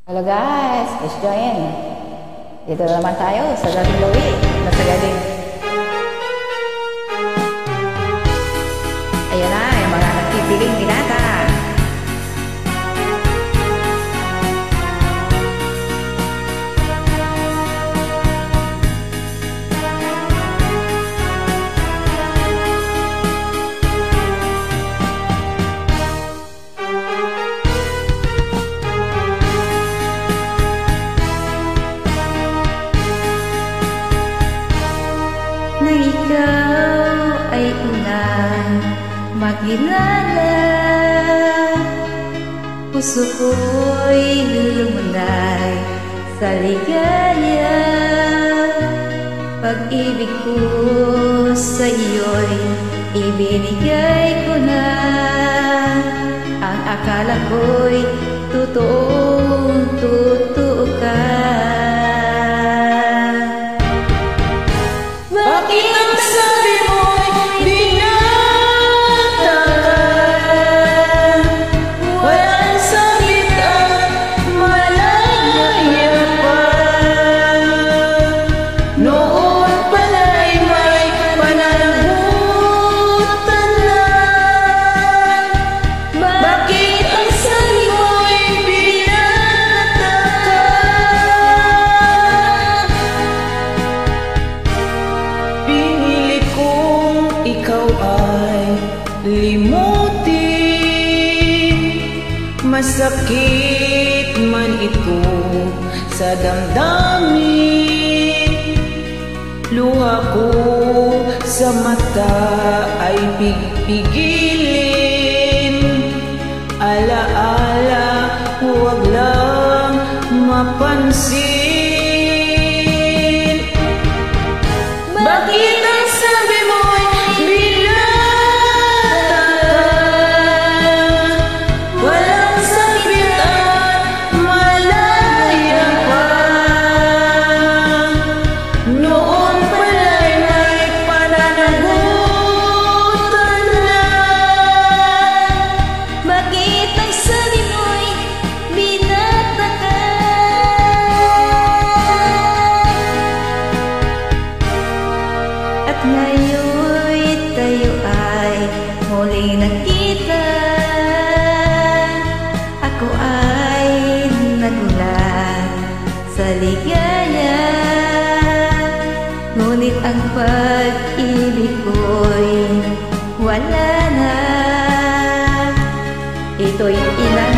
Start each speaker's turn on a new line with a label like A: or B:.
A: Hello guys, let's join. Dito na naman tayo sa Galing Lawi. Nasa Galing. Ayan na, yung mga nagpipiling binata.
B: Na ikaw ay unang makilala, puso ko'y lulumunay sa ligaya. Pag-ibig ko sa iyo'y ibinigay ko na, ang akala ko'y totoong-totoo ka.
C: Bakit ang sabi mo'y binata ka? Walang sabit at malaya pa. Noon pala'y may pananagutan na. Bakit ang sabi mo'y binata ka? Ikaw ay limutin, masakit man ito sa damdamin. Luha ko sa mata ay pigpigilin, alaala huwag lang mapansin. Bakit ang sabi mo'y binata ka? Walang sabit at malaya pa. Noon pala'y may pananagutan na.
B: Bakit ang sabi mo'y binata ka? At ngayon'y tayo ay muling nakita. Ako ay nagulat sa ligaya, ngunit ang pag-ibig ko'y wala na. Ito'y ilang